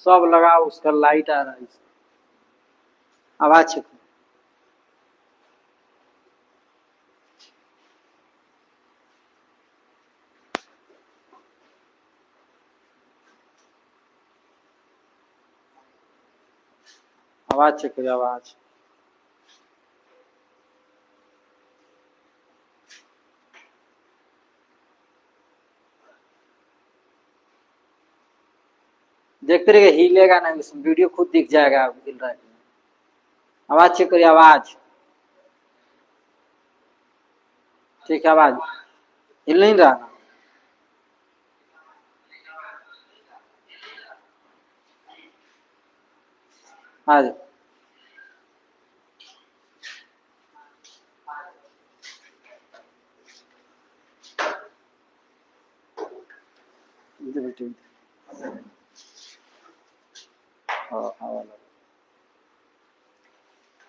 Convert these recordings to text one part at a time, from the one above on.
सब लगाओ, उसका लाइट आ रहा है, आवाज चेक। आवाज चेक करिए, आवाज। देखते रहिए, हिलेगा नहीं, उसमें वीडियो खुद दिख जाएगा हिल रहा है। आवाज चेक करिए, आवाज ठीक है, आवाज हिल नहीं रहा। आज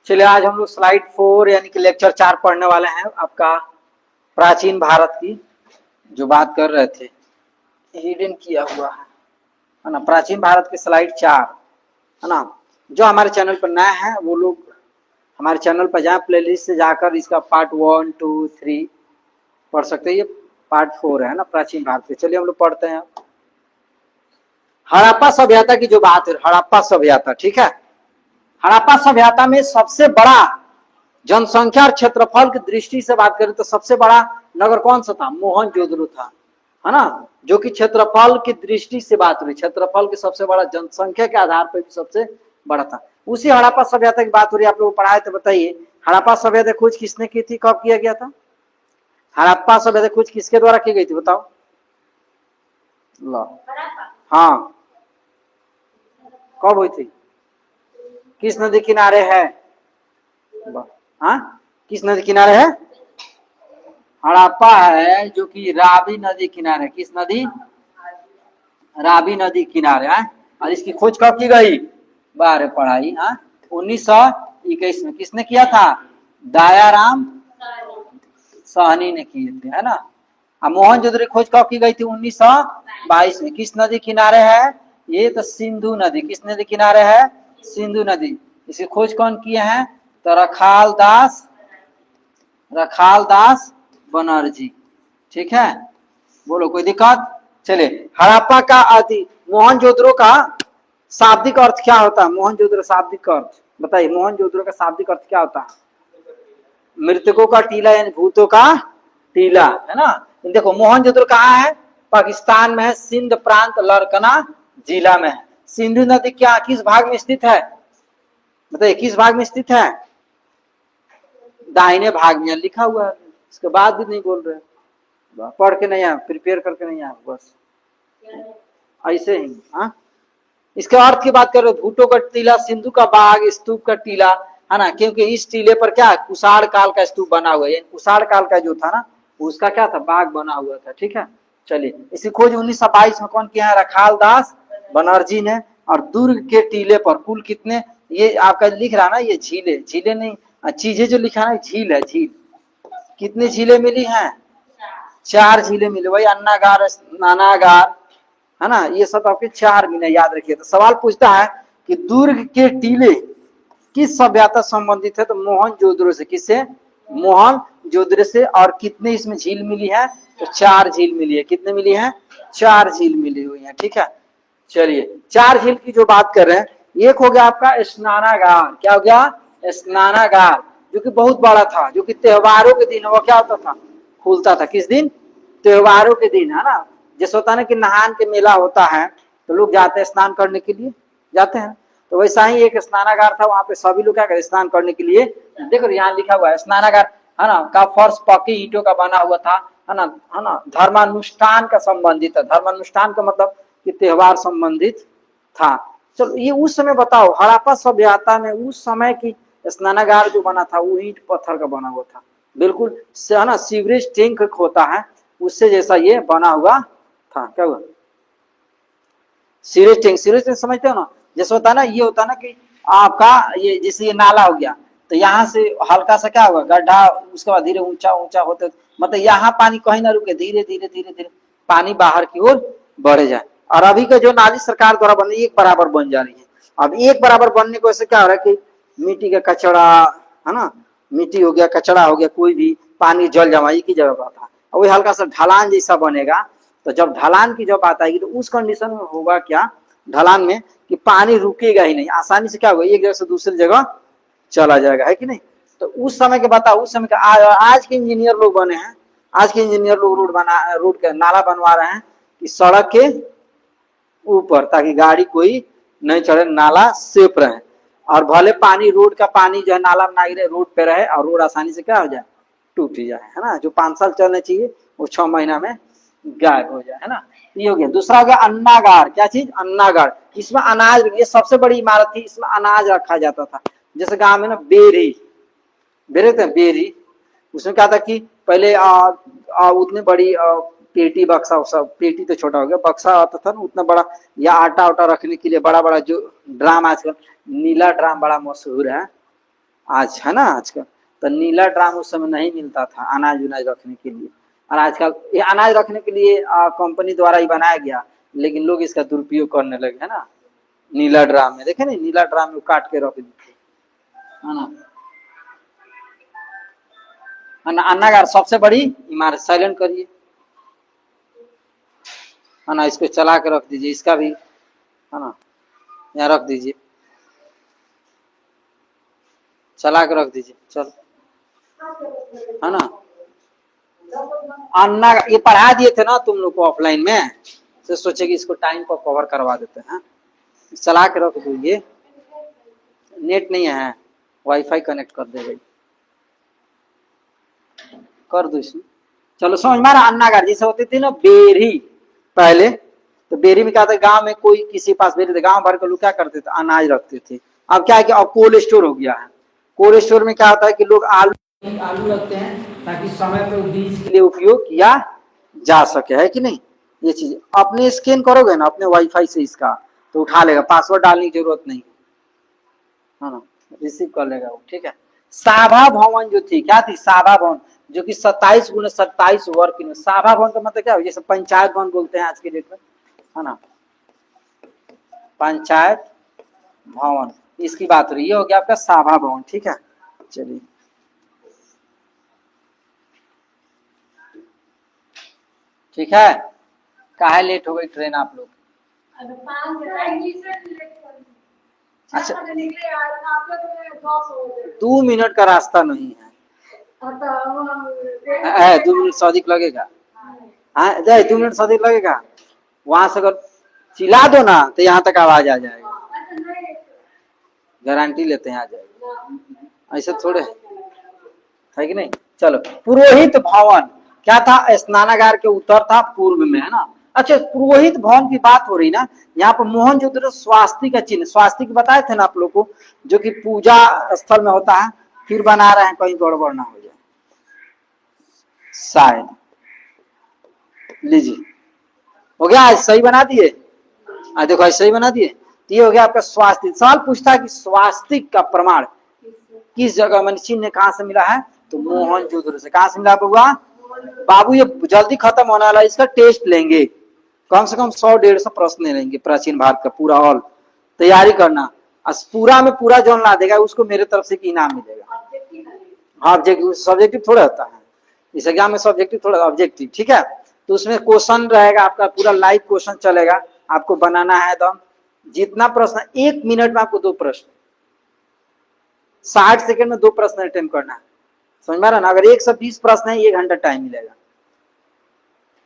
चलिए, आज हम लोग स्लाइड 4 यानी कि लेक्चर 4 पढ़ने वाले हैं। आपका प्राचीन भारत की जो बात कर रहे थे, हिडन किया हुआ है ना, प्राचीन भारत की स्लाइड 4 है ना। जो हमारे चैनल पर नया है वो लोग हमारे चैनल पर जाए, प्लेलिस्ट से जाकर इसका पार्ट 1, 2, 3 पढ़ सकते हैं। ये पार्ट 4 है ना, प्राचीन भारत के। चलिए हम लोग पढ़ते हैं। हड़प्पा सभ्यता की जो बात है, हड़प्पा सभ्यता, ठीक है। हड़प्पा सभ्यता में सबसे बड़ा जनसंख्या और क्षेत्रफल की दृष्टि से बात करें तो सबसे बड़ा नगर कौन सा था? मोहनजोदड़ो था, है ना। जो कि क्षेत्रफल की दृष्टि से बात हुई, क्षेत्रफल की सबसे बड़ा, जनसंख्या के आधार पर भी सबसे बड़ा था। उसी हड़प्पा सभ्यता की बात हो रही है। आप लोग पढ़ाए तो बताइए, हड़प्पा सभ्यता खोज किसने की थी, कब किया गया था? हड़प्पा सभ्यता खोज किसके द्वारा की गई थी, बताओ। हाँ, कब हुई थी? किस नदी किनारे है? हाँ, किस नदी किनारे है? हड़प्पा है जो कि रावी नदी किनारे। किस नदी? रावी नदी किनारे है। और इसकी खोज कब की गई? बारे पढ़ाई, हाँ, 1921 में। किसने किया था? दयाराम साहनी ने किए थे, है ना। अब मोहनजोदड़ो खोज कब की गई थी? 1922 में। किस नदी किनारे है? ये तो सिंधु नदी। किस नदी किनारे है? सिंधु नदी। इसकी खोज कौन किए हैं? तो रखाल दास बनर्जी, ठीक है। बोलो, कोई दिक्कत? चले, हड़प्पा का आदि मोहनजोदड़ो का शाब्दिक अर्थ क्या होता है? मोहनजोदड़ो शाब्दिक अर्थ बताइए। मोहनजोदड़ो का शाब्दिक अर्थ क्या होता है? मृतकों का टीला, यानी भूतों का टीला, है ना। देखो, मोहनजोदड़ो कहाँ है? पाकिस्तान में है, सिंध प्रांत, लड़कना जिला में है। सिंधु नदी क्या किस भाग में स्थित है? बताइए, किस भाग में स्थित है? दाहिने भाग में लिखा हुआ है। इसके बाद भी नहीं बोल रहे, पढ़ के नहीं आए, प्रिपेयर करके नहीं आए, बस ऐसे ही। हाँ, इसके अर्थ की बात करो, भूटो का टीला, सिंधु का बाग, स्तूप का टीला, है ना। क्योंकि इस टीले पर क्या, कुषाण काल का स्तूप बना हुआ है। कुषाण काल का जो था ना, उसका क्या था, बाग बना हुआ था, ठीक है। चलिए, इसी खोज 1922 में कौन किया है? रखाल दास बनर्जी ने। और दुर्ग के टीले पर कुल कितने, ये आपका लिख रहा ना, ये झीले नहीं, चीजें जो लिखा है, झील है, झील। कितनी झीलें मिली हैं? 4 झीलें मिली। वही अन्नागार, स्नानागार, है ना, ये सब आपके 4 मिले, याद रखिए। तो सवाल पूछता है कि दुर्ग के टीले किस सभ्यता संबंधित है? तो मोहनजोदड़ो से। किससे? मोहनजोदड़ो से। और कितने इसमें झील मिली है? तो 4 झील मिली है। कितने मिली है? 4 झील मिली हुई है, ठीक है। चलिए, 4 झील की जो बात कर रहे हैं, एक हो गया आपका स्नानागार। क्या हो गया? स्नानागार, जो कि बहुत बड़ा था, जो कि त्योहारों के दिन वो क्या होता था, खुलता था। किस दिन? त्योहारों के दिन, है ना। जैसे होता है ना कि नहान के मेला होता है तो लोग जाते हैं स्नान करने के लिए, जाते हैं। तो वैसा ही एक स्नानागार था, वहां पे सभी लोग क्या करते, स्नान करने के लिए। देखो यहाँ लिखा हुआ है स्नानागार, है ना, का फर्श पक्की ईंटों का बना हुआ था, है ना। धर्मानुष्ठान का संबंधित है। धर्मानुष्ठान का मतलब कि त्योहार संबंधित था। चलो, ये उस समय बताओ, हड़प्पा सभ्यता में उस समय की स्नानागार जो बना था वो ईंट पत्थर का बना हुआ था, बिल्कुल, है ना। सीवरेज टैंक होता है उससे जैसा ये बना हुआ था। क्या हुआ? सीवरेज टैंक समझते हो ना। जैसे होता है ना, ये होता है ना कि आपका ये जैसे ये नाला हो गया, तो यहाँ से हल्का सा क्या होगा, गड्ढा, उसके बाद धीरे ऊंचा ऊंचा होते, मतलब यहाँ पानी कहीं ना रुके, धीरे धीरे धीरे धीरे पानी बाहर की ओर बढ़ जाए, और अभी का जो नाली सरकार द्वारा बन रही है एक बराबर बन जा रही है। अब एक बराबर बनने को ऐसे क्या हो रहा है कि मिट्टी का कचरा है ना, मिट्टी हो गया, कचरा हो गया, कोई भी पानी जल जमा एक ही जगह पर था। और वही हल्का सा ढलान जैसा बनेगा, तो जब ढलान की जब बात आएगी तो उस कंडीशन में होगा क्या, ढलान में, कि पानी रुकेगा ही नहीं, आसानी से क्या होगा एक जगह से दूसरी जगह चला जाएगा, है कि नहीं। तो उस समय के बताओ, उस समय का आज के इंजीनियर लोग बने हैं, आज के इंजीनियर लोग रोड का नाला बनवा रहे हैं कि सड़क के ऊपर, ताकि गाड़ी कोई नहीं चढ़े, नाला सेफ रहे, और भले पानी रोड का पानी जो है नाला में ना गिरे, रोड पे रहे और रोड आसानी से क्या हो जाए, टूट ही जाए, है ना। जो 5 साल चलना चाहिए वो 6 महीना में गायब हो जाए, है ना। ये हो गया। दूसरा हो गया अन्नागार। क्या चीज, अन्नागार। इसमें अनाज, ये सबसे बड़ी इमारत थी, इसमें अनाज रखा जाता था। जैसे गांव में ना बेरी, बेरे थे बेरी, उसमें क्या था कि पहले उतनी बड़ी पेटी बक्सा, सब पेटी तो छोटा हो गया, बक्सा आता था ना उतना बड़ा, या आटा वाटा रखने के लिए बड़ा बड़ा जो ड्राम, आजकल नीला ड्राम बड़ा मशहूर है आज, है ना आजकल। तो नीला ड्राम उस समय नहीं मिलता था अनाज उनाज रखने के लिए, और आजकल ये अनाज रखने के लिए कंपनी द्वारा ही बनाया गया, लेकिन लोग इसका दुरुपयोग करने लगे, है ना। नीला ड्राम में देखे नहीं, नीला ड्राम में काट के रख देते, है ना। अन्नागार सबसे बड़ी इमारत। साइलेंट करिए, है ना। इसको चला के रख दीजिए, इसका भी, है ना, यहाँ रख दीजिए, चला के रख दीजिए, चलो, है ना। अन्ना, ये पढ़ा दिए थे ना तुम लोग को ऑफलाइन में, तो सोचे कि इसको टाइम पर कवर करवा देते हैं। चला के रख दो, ये नेट नहीं है, वाईफाई कनेक्ट कर दे, कर दो इसमें। चलो समझ में आ रहा। अन्नागार जैसे होती थी ना बेरी पहले, तो बेरी में क्या था, गांव में कोई किसी पास बेरी थे, गांव भर के लोग क्या करते थे, अनाज रखते थे। अब क्या है कि अब कोल्ड स्टोर हो गया है। कोल्ड स्टोर में क्या होता है कि लोग आलू रखते हैं, ताकि समय पे बीज के लिए उपयोग किया जा सके, है कि नहीं। ये चीज अपने स्कैन करोगे ना अपने वाईफाई से इसका, तो उठा लेगा, पासवर्ड डालने की जरूरत नहीं, है ना, रिसीव कर लेगा वो, ठीक है। साभा भवन जो थी, क्या थी, साभा भवन, जो कि 27x27 वर्ग की। साभा भवन का मतलब क्या है, जैसे पंचायत भवन बोलते हैं आज के डेट में, है ना, पंचायत भवन, इसकी बात हो रही है। हो गया आपका साभा भवन, ठीक है। चलिए, ठीक है। काहे लेट हो गई ट्रेन आप लोग? अच्छा, 2 मिनट का रास्ता नहीं है, 2 मिनट से अधिक लगेगा, 2 मिनट से अधिक लगेगा। वहां से अगर चिल्ला दो ना तो यहाँ तक आवाज आ जाएगा, गारंटी लेते हैं आ जाएगा, ऐसे थोड़े है कि नहीं। चलो, पुरोहित भवन क्या था, स्नानागार के उत्तर था पूर्व में, है ना। अच्छा, पुरोहित भवन की बात हो रही ना, यहाँ पर मोहनजोदड़ो स्वास्तिक का चिन्ह, स्वास्तिक बताए थे ना आप लोग को, जो कि पूजा स्थल में होता है, फिर बना रहे हैं कहीं गड़बड़ ना हो जाए शायद। लीजिए, हो गया, आज सही बना दिए, देखो आज सही बना दिए। तो ये हो गया आपका स्वास्तिक। सवाल पूछता है कि स्वास्तिक का प्रमाण किस जगह में, चिन्ह कहाँ से मिला है, तो मोहनजोदड़ो से। कहाँ से मिला हुआ बाबू, ये जल्दी खत्म होने वाला है, इसका टेस्ट लेंगे, कम से कम 100-150 प्रश्न लेंगे, प्राचीन भारत का पूरा ऑल तैयारी करना। पूरा में पूरा जो ला देगा उसको मेरे तरफ से इनाम मिलेगा। हाँ, सब्जेक्टिव थोड़ा होता है इस एग्जाम में, सब्जेक्टिव थोड़ा ऑब्जेक्टिव, ठीक है। तो उसमें क्वेश्चन रहेगा आपका, पूरा लाइव क्वेश्चन चलेगा, आपको बनाना है एकदम जितना प्रश्न, 1 मिनट में आपको 2 प्रश्न, 60 सेकंड में 2 प्रश्न अटेम्प्ट करना है, समझ में रहा ना। अगर 120 प्रश्न है 1 घंटा टाइम मिलेगा,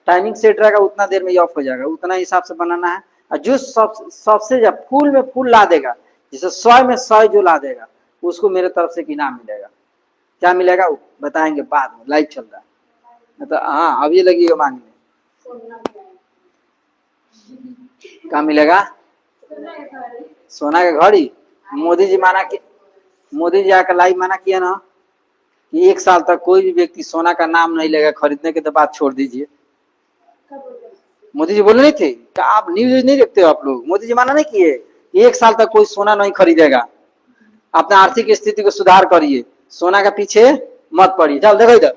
टाइमिंग सेट रहेगा, उतना देर में ये ऑफ हो जाएगा, उतना हिसाब से बनाना है। और जो सबसे जब फुल में फुल ला देगा, जैसे 100 में 100 जो ला देगा, उसको मेरे तरफ से इनाम मिलेगा। क्या मिलेगा वो बताएंगे बाद में, लाइव चल रहा है तो। हाँ, अब ये लगेगा मांगने, क्या मिलेगा, सोना का घड़ी। मोदी जी माना कि, मोदी जी आकर लाइव माना किया ना कि 1 साल तक कोई भी व्यक्ति सोना का नाम नहीं लेगा खरीदने के, तो बात छोड़ दीजिए। मोदी जी बोले नहीं थे, क्या आप न्यूज नहीं देखते हो आप लोग? मोदी जी माना नहीं किए 1 साल तक कोई सोना नहीं खरीदेगा, अपना आर्थिक स्थिति को सुधार करिए, सोना के पीछे मत पड़िए। चल देखो इधर,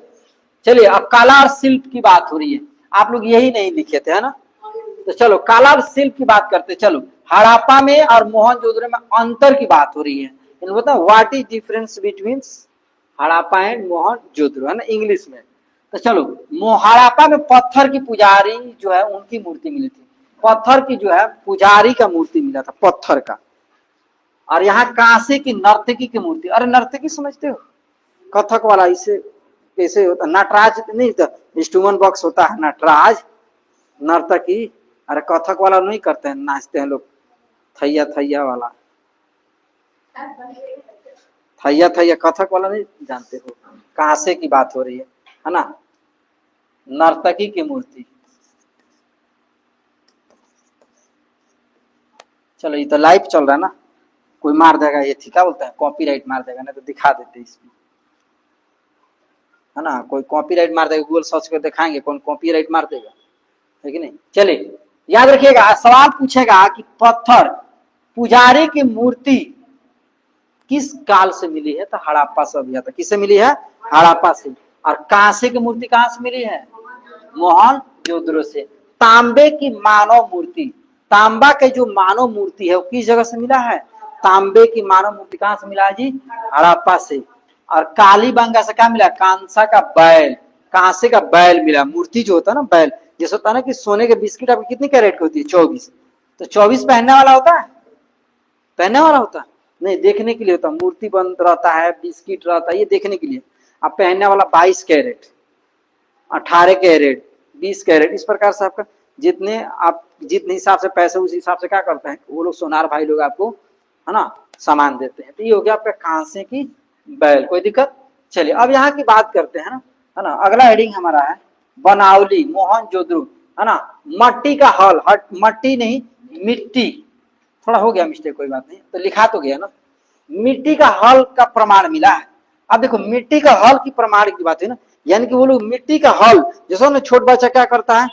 चलिए अब कला और शिल्प की बात हो रही है, आप लोग यही नहीं लिखे थे, है ना। तो चलो काला शिल्प की बात करते, चलो हड़प्पा में और मोहनजोदड़ो में अंतर की बात हो रही है, बताओ what is difference between Harappa and Mohenjodaro, है ना इंग्लिश में। तो चलो हड़प्पा में पत्थर की पुजारी जो है उनकी मूर्ति मिली थी, पत्थर की जो है पुजारी का मूर्ति मिला था पत्थर का। और यहाँ कांसे की नर्तकी की मूर्ति, अरे नर्तकी समझते हो, कथक वाला, इसे कैसे होता, नटराज नहीं तो इंस्ट्रूमेंट बॉक्स होता है नटराज, नर्तकी, अरे कथक वाला नहीं करते हैं, नाचते हैं लोग थैया थैया वाला, थैया थैया कथक वाला नहीं जानते हो, कांसे की बात हो रही है ना, नर्तकी की मूर्ति। चलो ये तो लाइव चल रहा है ना, कोई मार देगा ये थी क्या बोलते हैं, कॉपीराइट मार देगा, नहीं तो दिखा देते इसमें, है ना, कोई कॉपीराइट मार देगा, गूगल सर्च कर दिखाएंगे कौन कॉपीराइट मार देगा, है कि नहीं। चलिए याद रखिएगा, सवाल पूछेगा कि पत्थर पुजारी की मूर्ति किस काल से मिली है, तो हड़प्पा सभ्यता, किससे मिली है, हड़प्पा से। और कांसे की मूर्ति कहां से मिली है, मोहनजोदड़ो से। तांबे की मानव मूर्ति, तांबा के जो मानव मूर्ति है वो किस जगह से मिला है, तांबे की मानव मूर्ति कहां से मिला है जी, हड़प्पा से। और कालीबंगा से क्या मिला, कांसा का बैल, कांसे का बैल मिला, मूर्ति जो होता है ना बैल, जैसे होता है ना कि सोने के बिस्किट आपकी कितनी कैरेट की होती है, 24, तो 24 पहनने वाला होता है, पहनने वाला होता है नहीं, देखने के लिए होता है, मूर्ति बंद रहता है, बिस्किट रहता है, ये देखने के लिए। अब पहनने वाला 22 कैरेट, 18 कैरेट, 20 कैरेट, इस प्रकार से आपका जितने आप जितने हिसाब से पैसे उस हिसाब से क्या करते हैं वो लोग, सोनार भाई लोग आपको, है ना, सामान देते हैं। तो ये हो गया आपका कांसे की बैल, कोई दिक्कत। चलिए अब यहाँ की बात करते हैं ना, है ना, अगला हेडिंग हमारा है बनावली मोहनजोदड़ो, है ना, मट्टी का हल, हट मट्टी नहीं मिट्टी, थोड़ा हो गया मिस्टेक, कोई बात नहीं, तो लिखा तो गया ना, मिट्टी का हल का प्रमाण मिला है। अब देखो मिट्टी का हल की प्रमाण की बात है ना, यानी कि वो लोग मिट्टी का हल, जैसे ना छोट बच्चा क्या करता है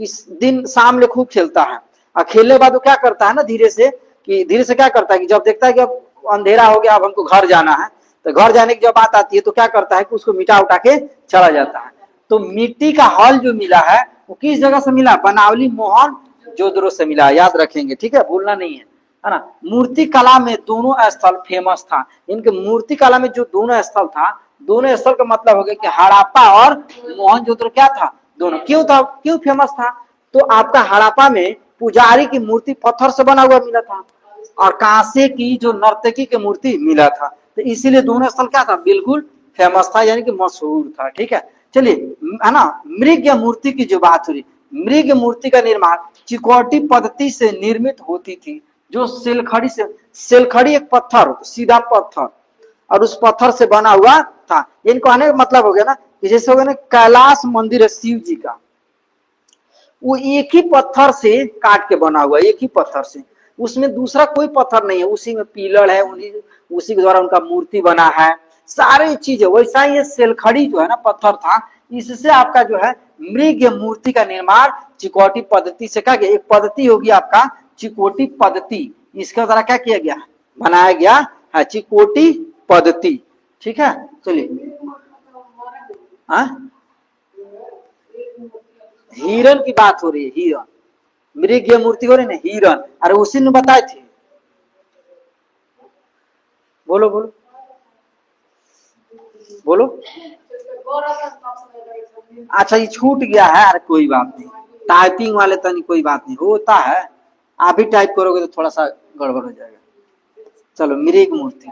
कि दिन शाम ले खूब खेलता है, और खेलने के बाद वो क्या करता है ना, धीरे से क्या करता है कि जब देखता है कि अब अंधेरा हो गया, अब हमको घर जाना है, तो घर जाने की जब बात आती है तो क्या करता है कि उसको मिटा उठा के चला जाता है। तो मिट्टी का हल जो मिला है वो किस जगह से मिला, बनावली मोहनजोदड़ो से मिला, याद रखेंगे, ठीक है, भूलना नहीं है ना। मूर्ति कला में दोनों स्थल फेमस था, इनके मूर्ति कला में जो दोनों स्थल था, दोनों स्थल का मतलब हो गया कि हड़प्पा और मोहनजोदड़ो क्या था, दोनों। क्यों था, क्यों फेमस था, तो आपका हड़प्पा में पुजारी की मूर्ति पत्थर से बना हुआ मिला था, और कांसे की जो नर्तकी की मूर्ति मिला था, तो इसीलिए दोनों स्थल क्या था, बिल्कुल फेमस था, यानी कि मशहूर था, ठीक है। चलिए, है ना, मृग मूर्ति की जो बात हो रही, मृग मूर्ति का निर्माण चिकोटी पद्धति से निर्मित होती थी, जो सेलखड़ी एक पत्थर, सीधा पत्थर, और उस पत्थर से बना हुआ था। इनको आने का मतलब हो गया ना कि जैसे हो गया ना कैलाश मंदिर है शिव जी का, वो एक ही पत्थर से काट के बना हुआ, एक ही पत्थर से, उसमें दूसरा कोई पत्थर नहीं है, उसी में पिलर है, उसी के द्वारा उनका मूर्ति बना है, सारी चीजें। वैसा ये सेलखड़ी जो है ना पत्थर था, इससे आपका जो है मृग मूर्ति का निर्माण चिकोटी पद्धति से, क्या गया, एक पद्धति होगी आपका चिकोटी पद्धति, इसके द्वारा क्या किया गया, बनाया गया है चिकोटी पद्धति, ठीक है। चलिए हिरण की बात हो रही है, हिरण, मृग मूर्ति हो रही है ना, हिरण, अरे उसी ने बताए थे, बोलो बोलो बोलो। अच्छा ये छूट गया है, अरे कोई बात नहीं, टाइपिंग वाले तो नहीं, कोई बात नहीं, होता है, आप ही टाइप करोगे तो थोड़ा सा गड़बड़ हो जाएगा। चलो मृग मूर्ति,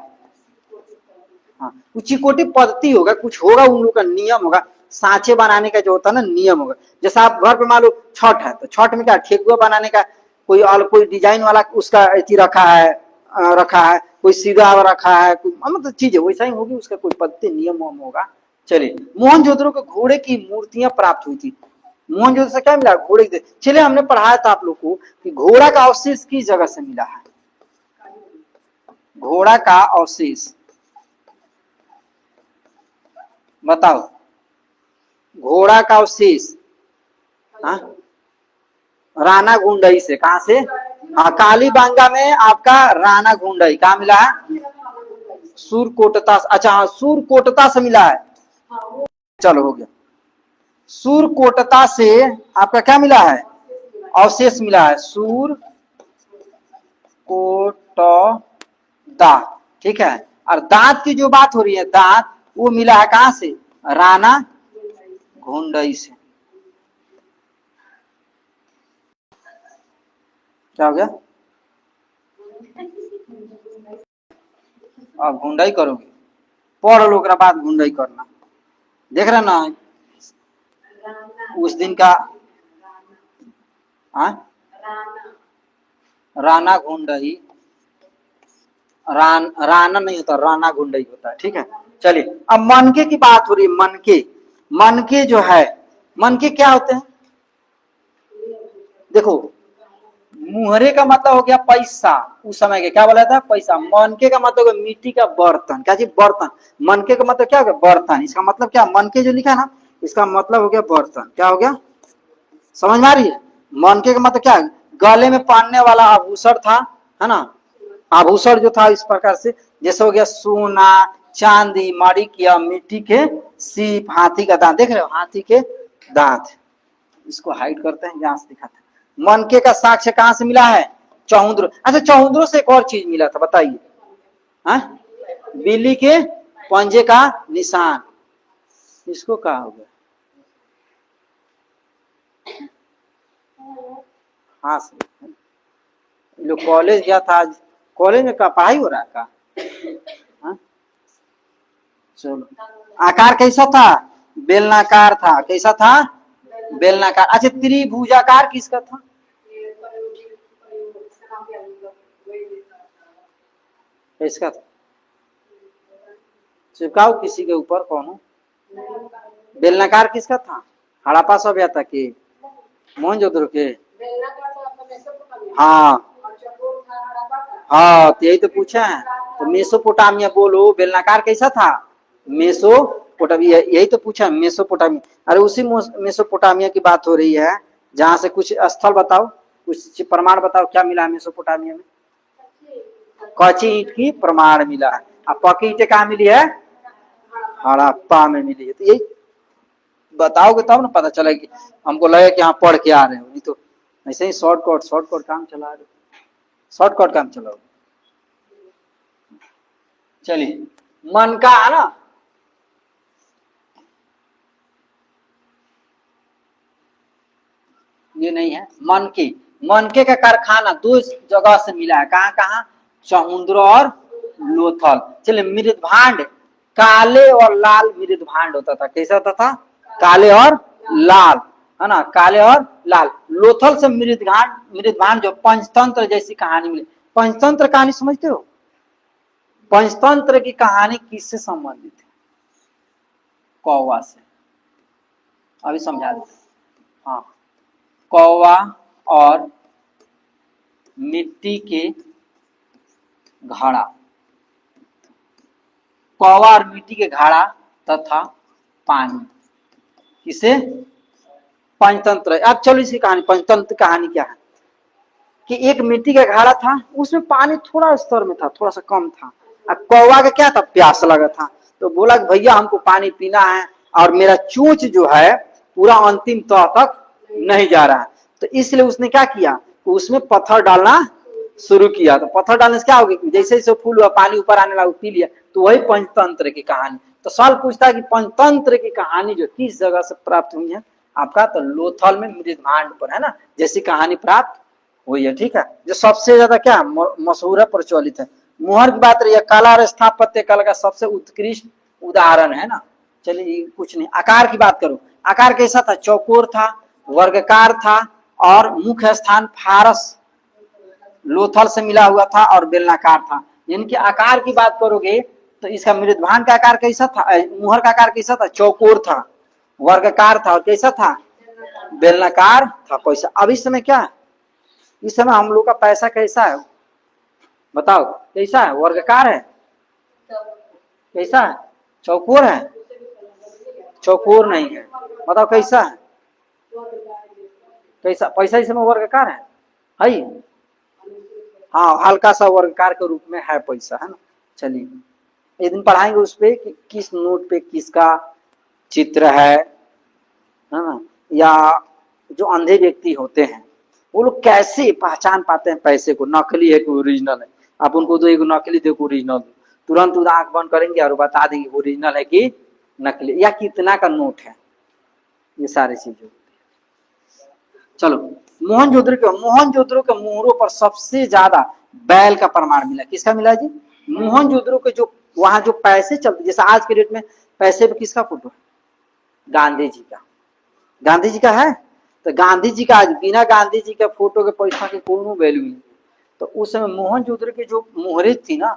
हाँ, चिकोटी पद्धति होगा, कुछ होगा उन लोग का नियम होगा, सांचे बनाने का जो होता है ना नियम होगा। जैसे आप घर पे मान लो छठ है, तो छठ में क्या ठेकुआ बनाने का कोई कोई डिजाइन वाला उसका रखा है, कोई सीधा रखा है, कोई मतलब चीजें वैसा ही होगी, उसका कोई पद्धति नियम होगा। चलिए मोहनजोदड़ो को घोड़े की मूर्तियां प्राप्त हुई थी, मोहनजोदड़ो से क्या मिला, घोड़े की। चलिए हमने पढ़ाया था आप लोग को कि घोड़ा का अवशेष किस जगह से मिला है, घोड़ा का अवशेष बताओ, घोड़ा का अवशेष राणा गुंडई से, कहां से, हाँ कालीबांगा में आपका राणा गुंडई कहा मिला है, सूरकोटता, अच्छा हाँ सूरकोटता से मिला है, चलो हो गया, सूरकोटता से आपका क्या मिला है अवशेष मिला है सूर को ट दा, ठीक है। और दांत की जो बात हो रही है, दांत वो मिला है कहां से, राणा घुंडई से। क्या हो गया, अब घुंडई करोगे, पढ़ लो ओकरा बाद घुंडई करना। देख रहे ना उस दिन का, हाँ राणा घुंडई, राणा नहीं होता, राणा घुंडई होता है, ठीक है। चलिए अब मनके की बात हो रही है, मनके, मनके जो है, मनके क्या होते हैं, देखो मुहरे का मतलब हो गया पैसा, उस समय के क्या बोला था, पैसा। मनके का मतलब हो गया मिट्टी का बर्तन, क्या चीज, बर्तन। मनके का मतलब क्या हो गया, बर्तन। इसका मतलब क्या, मनके जो लिखा है ना, इसका मतलब हो गया बर्तन। क्या हो गया, समझ में आ रही है। मनके का मतलब क्या है, गले में पहनने वाला आभूषण था, है ना, आभूषण जो था इस प्रकार से, जैसे हो गया सोना, चांदी, माणिक्य, मिट्टी के सीप, हाथी का दांत, देख रहे हो हाथी के दांत। इसको हाइड करते हैं, यहाँ से दिखाते हैं। मनके का साक्ष्य कहां से मिला है, चौंद्र। अच्छा चौंद्रों से एक और चीज मिला था, बताइए, हाँ, बिल्ली के पंजे का निशान, इसको कहा हो गया, हाँ सर, लोग कॉलेज गया था आज, कॉलेज में का पढ़ाई हो रहा है का, हाँ? चलो, आकार कैसा था, बेलनाकार था, कैसा था, बेलनाकार। अच्छा त्रिभुजाकार किसका था, इसका था, चिपकाओ किसी के ऊपर, कौन, बेलनाकार किसका था, हड़प्पा सभ्यता के, मोहनजोदड़ो के, हाँ हाँ, तो यही तो पूछा है। तो मेसोपोटामिया बोलो, बेलनाकार कैसा था, मेसोपोटामिया, यही तो पूछा, मेसोपोटामिया। अरे उसी मेसोपोटामिया की बात हो रही है, जहां से कुछ स्थल बताओ, कुछ प्रमाण बताओ, क्या मिला है मेसोपोटामिया में, कच्ची ईंट की प्रमाण मिला है। अब पक्की ईंटें कहाँ मिली है, हड़प्पा में मिली है। तो यही बताओगे तब ना पता चला कि हमको लगे कि हाँ पढ़ के आ रहे हो, नहीं तो ऐसे ही शॉर्टकट काम चला रहे, शॉर्टकट काम चलाओ। चलिए मन का है ना, ये नहीं है, मनके, मनके का कारखाना दो जगह से मिला है, कहाँ कहाँ, समुद्र और लोथल। चलिए मृदभांड, काले और लाल मृदभांड होता था, कैसा होता था, काले और लाल, है ना, काले और लाल। लोथल से मृदभांड जो पंचतंत्र जैसी कहानी मिली। पंचतंत्र कहानी समझते हो, पंचतंत्र की कहानी किससे संबंधित है, कौवा से, अभी समझा देते, हाँ, कौवा और मिट्टी के घड़ा, कौवा और मिट्टी के घड़ा तथा पानी, किसे, पंचतंत्र। अब चलो इसकी कहानी, पंचतंत्र कहानी क्या है, कि एक मिट्टी का घड़ा था, उसमें पानी थोड़ा स्तर में था, थोड़ा सा कम था। अब कौवा का क्या था, प्यास लगा था, तो बोला कि भैया हमको पानी पीना है, और मेरा चोंच जो है पूरा अंतिम तह तक नहीं जा रहा है। तो इसलिए उसने क्या किया, उसमें पत्थर डालना शुरू किया। तो पत्थर डालने से क्या हो गया, जैसे जैसे फूल हुआ, पानी ऊपर आने लगा, पी लिया। तो वही पंचतंत्र की कहानी। तो सवाल पूछता है कि पंचतंत्र की कहानी जो किस जगह से प्राप्त हुई है आपका, तो लोथल में मृदभांड पर, है ना, जैसी कहानी प्राप्त हुई है, ठीक है। जो सबसे ज्यादा क्या मशहूर है, प्रचलित है। मुहर की बात रही है, कला और स्थापत्य कला का सबसे उत्कृष्ट उदाहरण है ना। चलिए कुछ नहीं, आकार की बात करो, आकार कैसा था, चौकोर था, वर्गाकार था, और मुख्य स्थान फारस लोथल से मिला हुआ था, और बेलनाकार था। इनके आकार की बात करोगे तो इसका मृदभांड का आकार कैसा था, मुहर का आकार कैसा था, चौकोर था, वर्गाकार था, और कैसा था, बेलनाकार था। पैसा अब इस समय क्या है, इस समय हम लोग का पैसा कैसा है बताओ, कैसा है, वर्गाकार है, कैसा है, चौकोर है, चौकोर नहीं है, बताओ कैसा है, कैसा, पैसा इस समय वर्गाकार है, हाँ हल्का सा वर्गाकार के रूप में है पैसा, है ना। चलिए एक दिन पढ़ाएंगे उस पे कि किस नोट पे किसका चित्र है ना, या जो अंधे व्यक्ति होते हैं वो लोग कैसे पहचान पाते हैं पैसे को, नकली है कि ओरिजिनल है। आप उनको दो एक नकली दो ओरिजिनल, तुरंत आंख बंद करेंगे और बता देंगे ओरिजिनल है कि नकली, या कितना का नोट है। ये सारी चीजें। चलो मोहनजोदड़ो के मोहरों पर सबसे ज्यादा बैल का प्रमाण मिला। किसका मिला जी? मोहनजोदड़ो के जो वहां जो पैसे चलते, जैसे आज के डेट में पैसे पे किसका फोटो है? गांधी जी का। गांधी जी का है, तो गांधी जी का आज बिना गांधी जी के फोटो के पैसा के कोनो वैल्यू नहीं। तो उस समय मोहनजोदड़ो की जो मोहरे थी ना,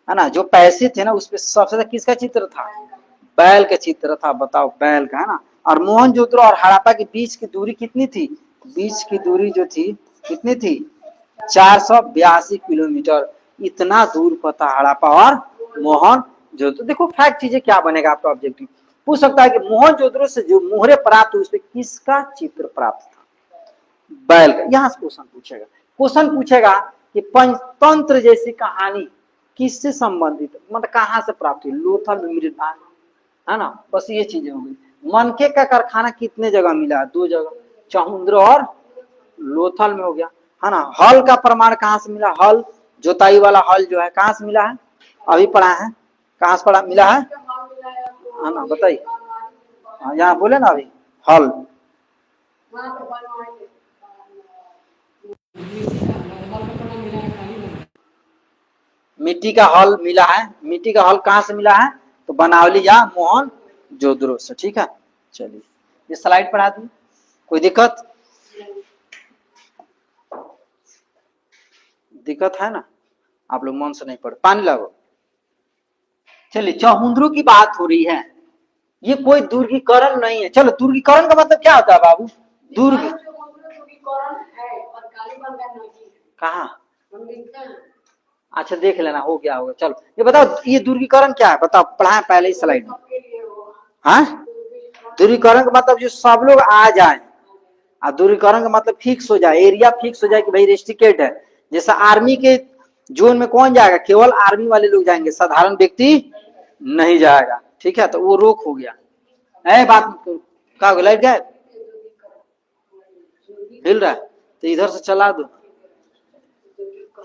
है ना, जो पैसे थे ना, उसपे सबसे ज्यादा किसका चित्र था? बैल का चित्र था। बताओ, बैल का, है ना। और मोहनजोदड़ो और हड़प्पा के बीच की दूरी कितनी थी? बीच की दूरी जो थी कितनी थी? 482 किलोमीटर। इतना दूर पता हड़प्पा और मोहनजोदड़ो। देखो फैक्ट चीजें क्या बनेगा आपका ऑब्जेक्टिव पूछ सकता है कि मोहनजोदड़ो से जो मोहरे प्राप्त हुई उसपे किसका चित्र प्राप्त था? बैल का। यहां से क्वेश्चन पूछेगा। क्वेश्चन पूछेगा कि पंचतंत्र जैसी कहानी किससे संबंधित, मतलब कहां से प्राप्त हुई? लोथल में मृदा, है ना। बस ये चीजें हो गई। मनके का कारखाना कितने जगह मिला? 2 जगह, चहुंद्र और लोथल में हो गया, है ना। हल का प्रमाण कहां से मिला? हल, जोताई वाला हल जो है कहां से मिला है? अभी पढ़ा है, कहां से पढ़ा मिला है ना, बताइए। यहाँ बोले ना अभी हल, मिट्टी का हल मिला है। मिट्टी का हल कहां से मिला है? तो बनावली या मोहनजोदड़ो से। ठीक है, चलिए ये स्लाइड पढ़ा दी, कोई दिक्कत? दिक्कत है ना? आप लोग मन से नहीं पढ़, पानी लागो। चलिए, चहुंद्रो की बात हो रही है। ये कोई दुर्गीकरण नहीं है। चलो, दुर्गीकरण का मतलब क्या होता है बाबू? दुर्ग कहा? अच्छा, देख लेना, हो गया होगा। चलो ये बताओ, ये दुर्गीकरण क्या है? बताओ, पढ़ा है पहले ही स्लाइड में। हाँ, दूरीकरण का मतलब जो सब लोग आ जाए, और दूरीकरण का मतलब फिक्स हो जाए, एरिया फिक्स हो जाए कि भाई रेस्ट्रिकेट है। जैसा आर्मी के जोन में कौन जाएगा? केवल आर्मी वाले लोग जाएंगे, साधारण व्यक्ति नहीं जाएगा। ठीक है, तो वो रोक हो गया है। बात का लाइट गए हिल रहा है, तो इधर से चला दो,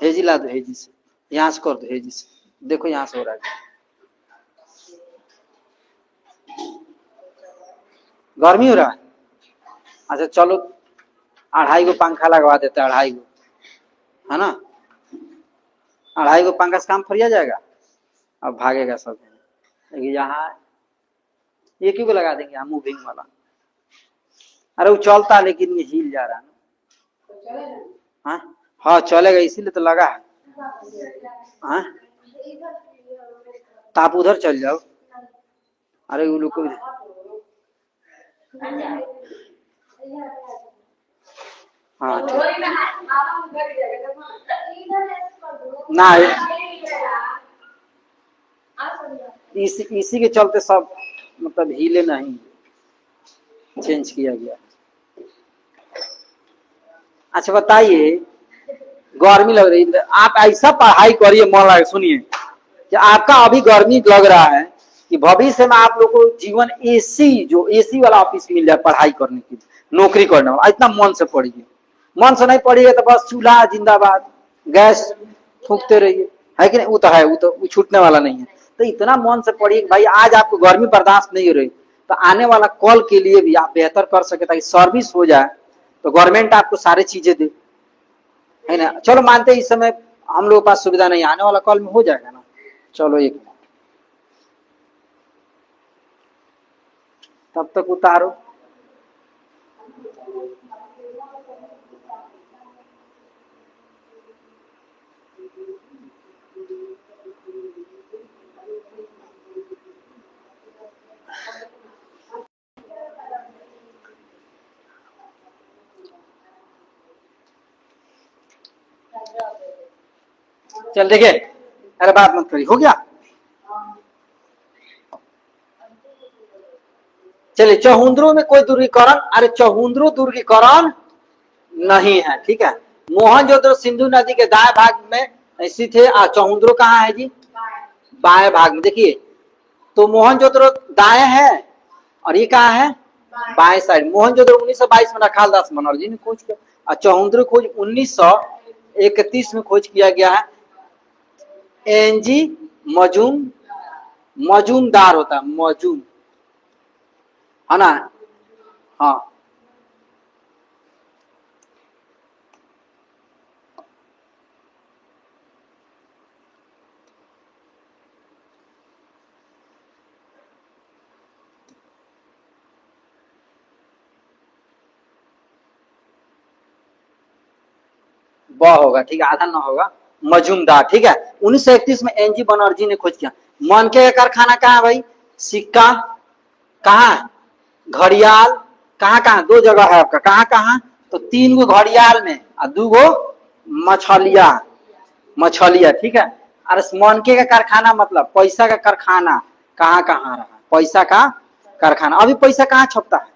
हेजी ला दो, हेजी से, यहाँ से कर दो, हेजी से। देखो यहाँ से हो रहा है, गर्मी हो रहा है। अच्छा चलो, 2.5 गो पंखा लगवा देते हैं, 2.5 गो, है ना। 2.5 गो पंखा से काम फरिया जाएगा। अब भागेगा सब। यहाँ एक ही को लगा देंगे हम, मूविंग वाला। अरे वो चलता, लेकिन ये हिल जा रहा है। हाँ हाँ, चलेगा, इसीलिए तो लगा है। हाँ, तो आप उधर चल जाओ। अरे वो लोग को हाँ ना, इसी के चलते सब मतलब हिले नहीं, चेंज किया गया। अच्छा बताइए, गर्मी लग रही है, आप ऐसा पढ़ाई करिए, मन लगे। सुनिए कि आपका अभी गर्मी लग रहा है कि भविष्य में आप लोग को जीवन एसी, जो एसी वाला ऑफिस मिल जाए पढ़ाई करने की, नौकरी करने वाला, इतना मन से पढ़िए। मन से नहीं पढ़िए तो बस चूल्हा जिंदाबाद, गैस फूकते रहिए, है कि नहीं? वो तो है, वो तो छूटने वाला नहीं है। तो इतना मन से पढ़िए भाई, आज आपको गर्मी बर्दाश्त नहीं हो रही, तो आने वाला कल के लिए भी आप बेहतर कर सके, ताकि सर्विस हो जाए, तो गवर्नमेंट आपको सारी चीजें दे, है ना। चलो मानते हैं इस समय हम लोग के पास सुविधा नहीं, आने वाला कल में हो जाएगा ना। चलो एक, तब तक उतारो। चल देखिए, अरे बात मत करिए, हो गया। चलिए, चहुंद्रो में कोई दुर्गीकरण, अरे चहुंद्रो दुर्गीकरण नहीं है। ठीक है, मोहनजोदड़ो सिंधु नदी के दाएं भाग में स्थित है। चहुंद्रो कहाँ है जी? बाएं भाग में। देखिए, तो मोहनजोदड़ो दाएं है और ये कहाँ है? बाएं साइड। मोहनजोदड़ो 1922 में रखाल दास मनोहर जी ने खोज किया। और चौहंद्रो खोज 1931 में खोज किया गया है। एनजी मजूमदार होता है, मजूम, है ना। हाँ, ब होगा, ठीक है, आधा न होगा, मजूमदार, ठीक है। 1931 में एनजी बनर्जी ने खोज किया। मनके का कारखाना कहाँ है भाई? सिक्का कहाँ है? घड़ियाल कहाँ कहाँ? दो जगह है आपका, कहाँ कहाँ? तो 3 गो घड़ियाल में और 2 गो मछलिया, मछलिया, ठीक है। अरे मनके का कारखाना मतलब पैसा का कारखाना कहाँ कहाँ रहा? पैसा का कारखाना। अभी पैसा कहाँ छपता है?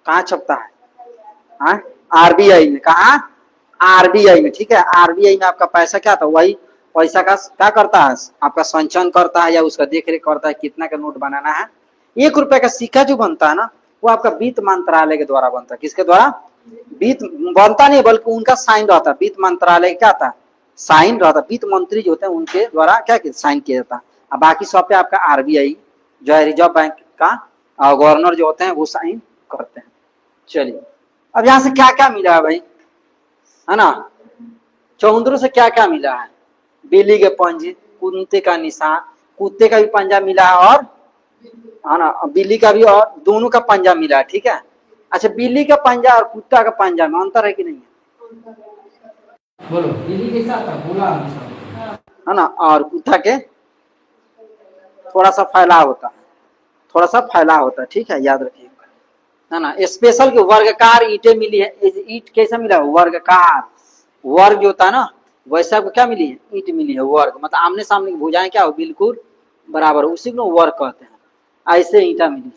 कहाँ छपता है? हाँ, आरबीआई में। कहा? आरबीआई में, ठीक है। आरबीआई में आपका पैसा क्या था? वही पैसा का क्या करता है? आपका संचयन करता है या उसका देख रेख करता है, कितना का नोट बनाना है। 1 रुपए का सिक्का जो बनता है ना, वो आपका वित्त मंत्रालय के द्वारा बनता है। किसके द्वारा? वित्त बनता नहीं, बल्कि उनका साइन रहता है। वित्त मंत्रालय क्या था? साइन रहता है। वित्त मंत्री जो होते हैं उनके द्वारा क्या साइन किया जाता है। अब बाकी सब पे आपका आरबीआई जो है, रिजर्व बैंक का गवर्नर जो होते हैं वो साइन करते हैं। चलिए, अब यहाँ से क्या क्या मिला है भाई, है ना। चौहंद्रो से क्या क्या मिला है? बिल्ली के पंजे, कुत्ते का निशान, कुत्ते का भी पंजा मिला है, और है ना बिल्ली का भी, और दोनों का पंजा मिला है, ठीक है। अच्छा, बिल्ली का पंजा और कुत्ता का पंजा में अंतर है कि नहीं है? बोलो, बिल्ली कैसा था? बोला है ना, और कुत्ता के थोड़ा सा फैलाव होता है, थोड़ा सा फैलाव होता है, ठीक है, याद रखिए, है ना। स्पेशल के वर्गकार ईंटें मिली है। ईंट कैसा मिला? वर्गकार। वर्ग जो होता है ना, वैसे आपको क्या मिली है? ईंट मिली है, वर्ग, मतलब आमने सामने की भुजाएं क्या हो? बिल्कुल बराबर, उसी को वर्ग कहते हैं। ऐसे ईंटा मिली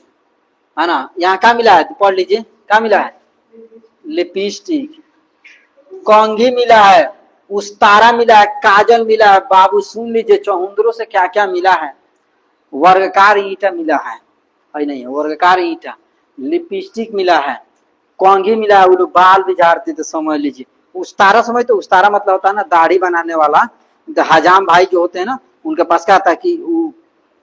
है ना। यहाँ क्या मिला है? पढ़ लीजिए, क्या मिला है? लिपस्टिक, कंघी मिला है, उस्तारा मिला है, काजल मिला है। बाबू सुन लीजिए, चौहंद्रो से क्या क्या मिला है? वर्गकार ईंटा मिला है, नहीं है, वर्गकार ईंटा, लिपस्टिक मिला है, कंघी मिला है, वो लोग बाल भी झाड़ते थे, समझ लीजिए। उस्तारा समझ, तो उस्तारा मतलब होता है ना दाढ़ी बनाने वाला। तो हजाम भाई जो होते हैं ना, उनके पास क्या आता है कि वो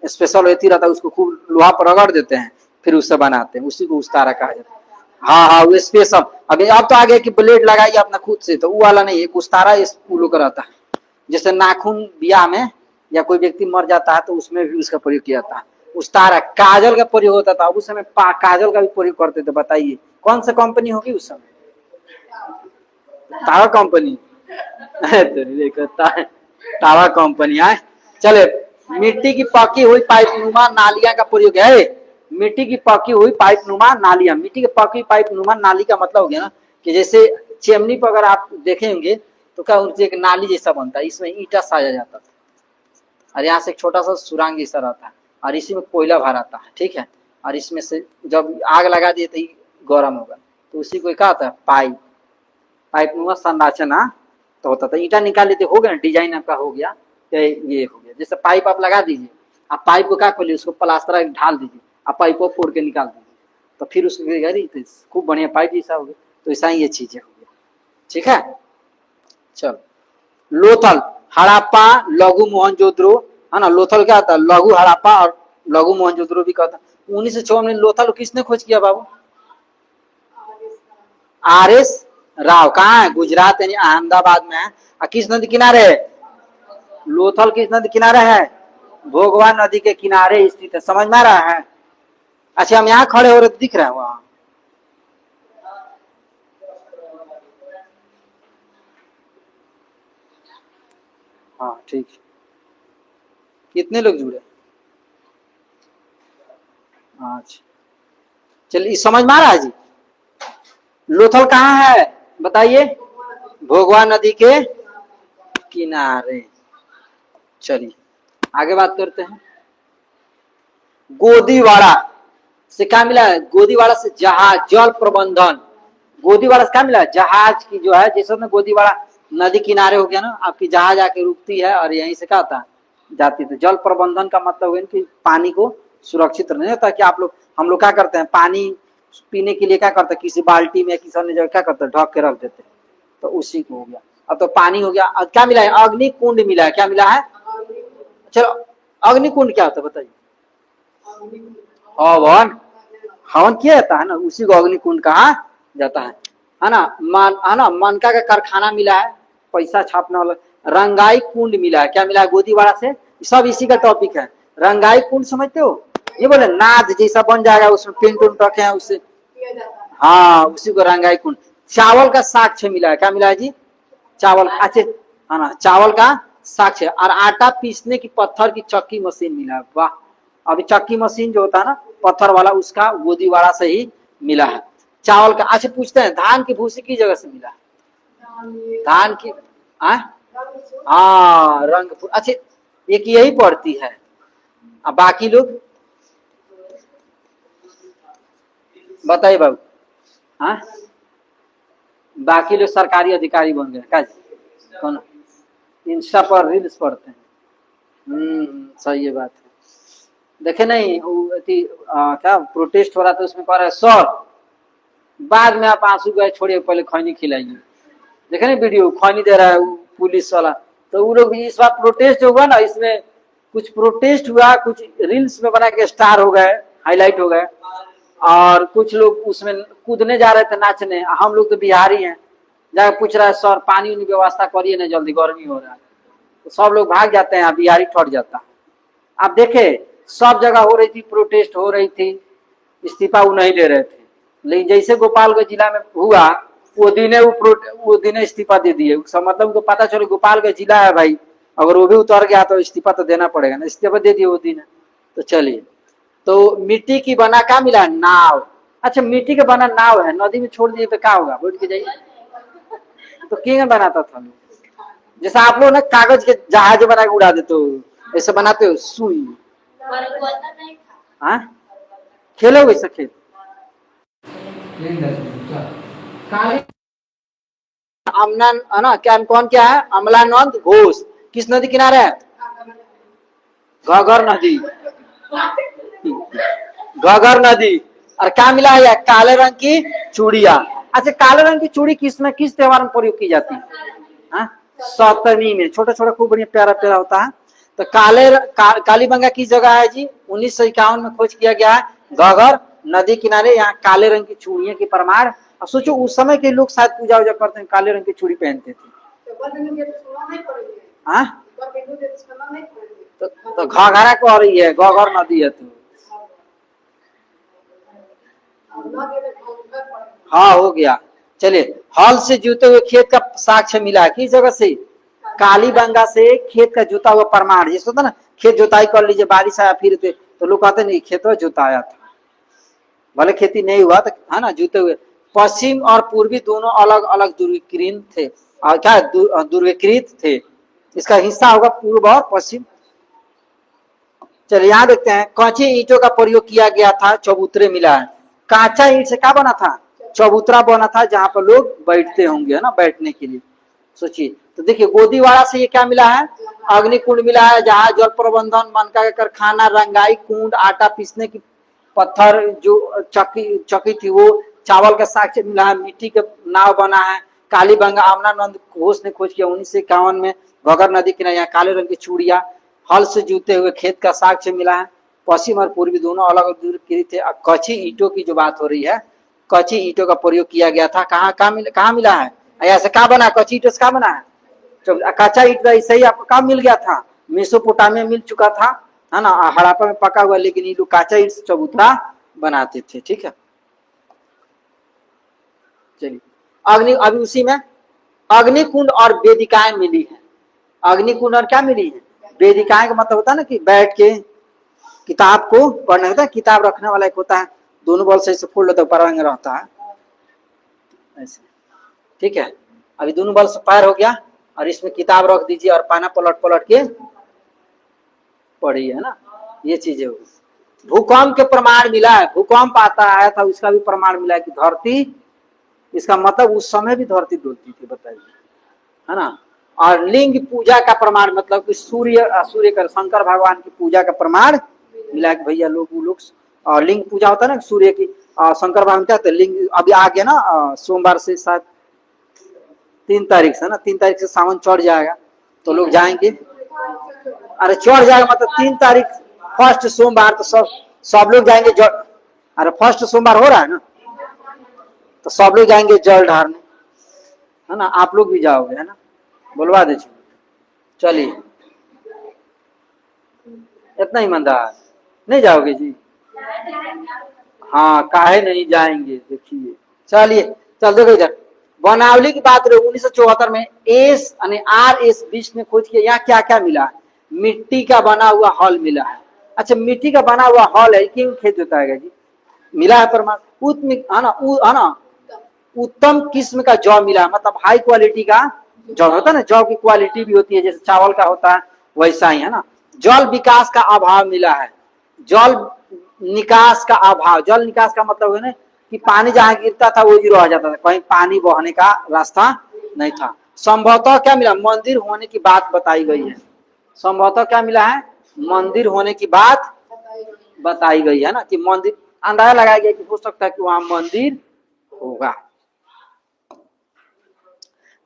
स्पेशल रहती रहता है, उसको खूब लोहा पर रगड़ देते हैं, फिर उससे बनाते हैं, उसी को उस्तारा कहा जाता है। हाँ हाँ, वो स्पेशल। अभी अब तो आगे कि ब्लेड लगाइए अपना खुद से, तो वो वाला नहीं, एक उस्तारा इस फूलों का रहता है। जैसे नाखून ब्याह में या कोई व्यक्ति मर जाता है तो उसमें भी उसका प्रयोग किया जाता है। उस्तारा। काजल का प्रयोग होता था, उस समय काजल का भी प्रयोग करते थे। बताइए कौन सा कंपनी होगी उस समय? तावा कंपनी। तावा कंपनी है। चले, मिट्टी की पकी हुई पाइप नुमा नालियां का प्रयोग है। मिट्टी की पकी हुई पाइप नुमा नालियां। मिट्टी की पकी पाइप नुमा नाली का मतलब हो गया ना कि जैसे चिमनी पर अगर आप देखेंगे तो क्या उनसे एक नाली जैसा बनता है, इसमें ईंटा साजा जाता था, और यहाँ से एक छोटा सा सुरंग जैसा रहता है, और इसी में कोयला भरा आता है, ठीक है। और इसमें से जब आग लगा दिए तो गर्म होगा, तो उसी को क्या होता है? पाइप। पाइप नुमा संरचना तो होता था। ईंटा निकाल लेते, हो गया डिजाइन आपका, हो गया ये हो गया। जैसे पाइप आप लगा दीजिए, आप पाइप को क्या खोलिए, उसको प्लास्टर ढाल दीजिए, आप पाइप को फोड़ के निकाल दीजिए, तो फिर उसको खूब बढ़िया पाइप जैसा हो गया। तो ऐसा ही ये चीजें हो गया, ठीक है। चलो, लोथल, हड़प्पा, लघु मोहनजोदड़ो, है ना। लोथल क्या था? लघु हड़प्पा और लघु मोहनजोदड़ो भी कहता। 1954 में लोथल किसने खोज किया बाबू? आर.एस. राव। कहाँ है? गुजरात यानी अहमदाबाद में है। और किस नदी किनारे है? लोथल किस नदी किनारे है? भोगवा नदी के किनारे स्थित है। समझ में आ रहा है? अच्छा, हम यहाँ खड़े हो रहे दिख रहे हैं वहां? हाँ, ठीक। कितने लोग जुड़े? अच्छा, चलिए, समझ में आ रहा है जी? लोथल कहाँ है बताइए? भोगवा नदी के किनारे। चलिए, आगे बात करते हैं। गोदीवाड़ा से क्या मिला है? गोदीवाड़ा से जहाज, जल प्रबंधन। गोदीवाड़ा से क्या मिला? जहाज की जो है, जैसे में गोदीवाड़ा नदी किनारे हो गया ना, आपकी जहाज आके रुकती है और यहीं से क्या होता है? जाती। तो जल प्रबंधन का मतलब है कि पानी को सुरक्षित रहने, ताकि आप लोग, हम लोग क्या करते हैं, पानी पीने के लिए क्या करते, किसी बाल्टी में किसी अन्य जगह क्या करते, ढक के रख देते, तो उसी को हो गया। अब तो पानी हो गया। अब क्या मिला है, अग्निकुंड मिला है। क्या मिला है, चलो अग्निकुंड क्या होता है बताइए। हवन, हवन किया जाता है ना, उसी को अग्निकुंड कहा जाता है ना। मनका का कारखाना मिला है, पैसा छापने वाला। रंगाई कुंड मिला है। क्या मिला है, गोदीवाड़ा से। सब इसी का टॉपिक है। रंगाई कुंड समझते हो, ये बोले नाद जैसा बन जाएगा, उसमें पेंट उंट रखे हैं उससे, हाँ उसी को रंगाई कुंड। चावल का साक्ष्य मिला है। क्या मिला है जी, चावल, अच्छे है ना, चावल का साक्ष्य। और आटा पीसने की पत्थर की चक्की मशीन मिला है। वाह, अभी चक्की मशीन जो होता है ना पत्थर वाला, उसका गोदीवाड़ा से ही मिला है। चावल का, अच्छा पूछते हैं धान की भूसी की जगह से मिला है, धान की, हाँ रंग, अच्छा एक यही पड़ती है। अब बाकी लोग बताइए बाबू, हाँ बाकी लोग सरकारी अधिकारी बन गए क्या जी, कौन, इंस्टा पर रील्स पढ़ते हैं। सही है बात है। देखे नहीं क्या प्रोटेस्ट हो रहा था, उसमें कह रहा है सर बाद में आप आंसू गए छोड़िए, पहले खैनी खिलाइए। देखे नहीं वीडियो, खैनी दे रहा है पुलिस वाला। तो वो लोग इस बार प्रोटेस्ट होगा ना, इसमें कुछ प्रोटेस्ट हुआ, कुछ रील्स में बना के स्टार हो गए, हाईलाइट हो गए। और कुछ लोग उसमें कूदने जा रहे थे, नाचने। हम लोग तो बिहारी हैं, जाकर पूछ रहा है सर पानी उनी व्यवस्था करिए ना, जल्दी गर्मी हो रहा है। तो सब लोग भाग जाते हैं, बिहारी ठट जाता है। आप देखे सब जगह हो रही थी, प्रोटेस्ट हो रही थी, इस्तीफा वो नहीं दे रहे थे। लेकिन जैसे गोपालगंज जिला में हुआ, वो दिन इस्तीफा दे दिए। मतलब उनको पता चलो गोपालगंज जिला है भाई, अगर वो भी उतर गया तो इस्तीफा तो देना पड़ेगा ना, इस्तीफा दे दिए वो दिन। तो चलिए, तो मिट्टी की बना क्या मिला, नाव। अच्छा मिट्टी का बना नाव है, नदी में छोड़ दिए तो क्या होगा, बैठ के जाइए। तो किंग बनाता था, जैसा आप लोग ना कागज के जहाज बना के उड़ा देते हो, ऐसे बनाते हो सुई। हाँ खेलो वैसे खेल। अमना है ना, क्या कौन क्या है, अमलानंद घोष किस नदी किनारे है, घगर नदी, घगर नदी। और क्या मिला है, काले रंग की चूड़िया। अच्छा काले रंग की चूड़ी किस त्योहार में प्रयोग की जाती है, सप्तमी में, छोटा छोटा खूब बढ़िया प्यारा प्यारा होता है। तो कालीबंगा की जगह है जी, 1951 में खोज किया गया है, घगर नदी किनारे। यहाँ काले रंग की चूड़ियों की परमार। अब सोचो उस समय के लोग शायद पूजा वूजा करते हैं, काले रंग की चूड़ी पहनते थे। तो घाघरा को रही है, घगर नदी है तो हाँ हो गया। चलिए, हल से जुते हुए खेत का साक्ष्य मिला किस जगह से, कालीबंगा से खेत का जुता हुआ प्रमाण। जैसे होता ना खेत जुताई कर लीजिए, बारिश आया फिर तो लोग कहते नहीं खेत जुताया था, भले खेती नहीं हुआ तो है ना, जुते हुए। पश्चिम और पूर्वी दोनों अलग अलग ध्रुवीकृत थे, और क्या ध्रुवीकृत थे। इसका हिस्सा होगा पूर्व और पश्चिम। चलिए यहाँ देखते हैं, कच्ची ईंटों का प्रयोग किया गया था, चबूतरे मिला है। कांचा ईंट से क्या बना था, चबूतरा बना था, जहां पर लोग बैठते होंगे है ना, बैठने के लिए। सोचिए, तो देखिए गोदीवाड़ा से ये क्या मिला है, अग्निकुंड मिला है, जहां जल प्रबंधन, मनका का कारखाना, रंगाई कुंड, आटा पीसने की पत्थर जो चक्की थी वो, चावल का साक्ष्य मिला है, मिट्टी का नाव बना है। कालीबंगा अमलानंद घोष ने खोज किया 1951 में, घगर नदी किनारे। यहाँ काले रंग की चूड़िया, हल से जुते हुए खेत का साक्ष्य मिला है। पश्चिम और पूर्वी दोनों अलग अलग थे। कच्ची ईंटों की जो बात हो रही है, कच्ची ईंटों का प्रयोग किया गया था। कहाँ मिला है, ऐसे क्या बना, कच्ची ईंटों से क्या बना है, कच्चा ईंट ऐसे ही आपको कब मिल गया था, मेसोपोटामिया मिल चुका था है ना, हड़प्पा में पका हुआ। लेकिन ये लोग कच्चा ईंट से चबूतरा बनाते थे। ठीक है, चलिए अभी उसी में अग्निकुंड और वेदिकाएं मिली है। अग्निकुंड और क्या मिली है, वेदिकाएं का मतलब होता है ना कि बैठ के किताब को पढ़ने होता है, किताब रखने वाला एक होता है, दोनों बॉल से ऐसे फोल्ड होता है, ऊपर रहता है ऐसे। ठीक है, अभी दोनों बॉल से पैर हो गया, और इसमें किताब रख दीजिए और पाना पलट पलट के पढ़िए है ना, ये चीजें हो। भूकंप के प्रमाण मिला है, भूकंप आया था, उसका भी प्रमाण मिला है कि धरती, इसका मतलब उस समय भी धरती डोलती थी, बताइए है ना। और लिंग पूजा का प्रमाण, मतलब कि सूर्य का, शंकर भगवान की पूजा का प्रमाण मिला कि भैया लोग और लिंग पूजा होता है ना सूर्य की, शंकर भगवान क्या लिंग अभी आ गया ना, सोमवार से शायद 3 तारीख से ना, 3 तारीख से सावन चढ़ जाएगा तो लोग जाएंगे। अरे चढ़ जाएगा मतलब 3 तारीख फर्स्ट सोमवार, तो सब लोग जाएंगे जल। अरे फर्स्ट सोमवार हो रहा है ना, तो सब लोग जाएंगे जल ढारने, है ना। आप लोग भी जाओगे, है ना, बुलवा दीजिए। चलिए, इतना ईमानदार नहीं जाओगे जी? हाँ, काहे नहीं जाएंगे, देखिए। चलिए, चल देखो इधर वनावली की बात रही। 1974 में RS बिष्ट ने खोज किया। यहाँ क्या क्या मिला है? मिट्टी का बना हुआ हॉल मिला है। अच्छा, मिट्टी का बना हुआ हॉल है, क्यों खेत जोताएगा जी? मिला है प्रमाण। है ना, उत्तम किस्म का जौ मिला, मतलब हाई क्वालिटी का जौ होता है ना, जौ की क्वालिटी भी होती है जैसे चावल का होता है, वैसा ही, है ना। जल विकास का अभाव मिला है। जल निकास का अभाव, जल निकास का मतलब है ना कि पानी जहां गिरता था वो ही रह जाता था, कहीं पानी बहने का रास्ता नहीं था। संभवतः क्या मिला? मंदिर होने की बात बताई गई है। संभवतः क्या मिला है? मंदिर होने की बात बताई गई है ना, कि मंदिर, अंदाजा लगाया गया कि हो सकता है कि वहां मंदिर होगा।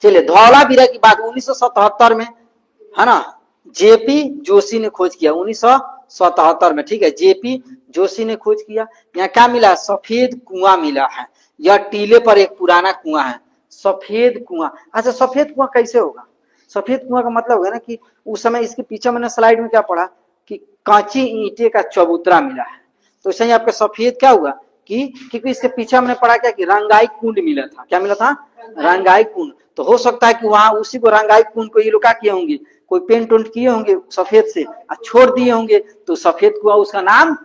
चलिए, धौलावीरा की बात 1977 में, है ना, जेपी जोशी ने खोज किया 1977 में, ठीक है। जेपी जोशी ने खोज किया। यहाँ क्या मिला? सफेद कुआं मिला है। यह टीले पर एक पुराना कुआं है, सफेद कुआं। अच्छा, सफेद कुआं कैसे होगा? सफेद कुआं का मतलब है ना कि उस समय, इसके पीछे मैंने स्लाइड में क्या पढ़ा कि कांची ईंटे का चबूतरा मिला है। तो सही आपका सफेद क्या हुआ कि, क्योंकि इसके पीछे हमने पढ़ा क्या कि रंगाई कुंड मिला था। क्या मिला था? रंगाई कुंड। तो हो सकता है कि वहां उसी को रंगाई कुंड को ये लोग क्या किए होंगे, कोई पेंट उंट किए होंगे सफेद से और छोड़ दिए होंगे, तो सफेद कुआं उसका नाम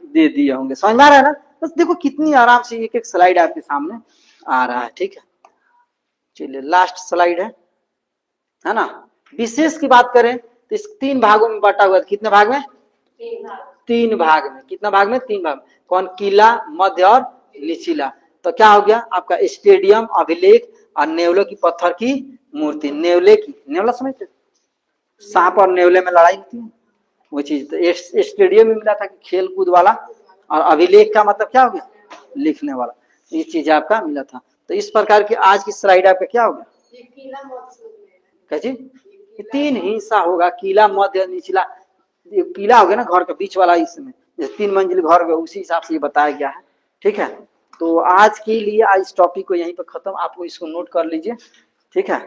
दे दिए होंगे। समझ में आ रहा है ना? बस देखो कितनी आराम से एक एक स्लाइड आपके सामने आ रहा है, ठीक है। चलिए, लास्ट स्लाइड है ना। विशेष की बात करें तो इस 3 भागों में बांटा हुआ है। कितने भाग में? 3 भाग में। कितना भाग में? 3 भाग। कौन? किला, मध्य और निचला। तो क्या हो गया आपका? स्टेडियम, अभिलेख और नेवले की पत्थर की मूर्ति। नेवले की, नेवला समझते? सांप और नेवले में लड़ाई होती है, वो चीज। तो स्टेडियम में मिला था कि खेल कूद वाला, और अभिलेख का मतलब क्या हो गया? लिखने वाला। ये चीज आपका मिला था। तो इस प्रकार की आज की स्लाइड आपका क्या होगा? कैसी? 3 हिस्सा होगा, किला, मध्य, निचला। किला हो गया ना घर के बीच वाला, इसमें जैसे 3 मंजिल घर हो, उसी हिसाब से ये बताया गया है, ठीक है। तो आज के लिए इस टॉपिक को यहीं पर खत्म। आपको इसको नोट कर लीजिए, ठीक है।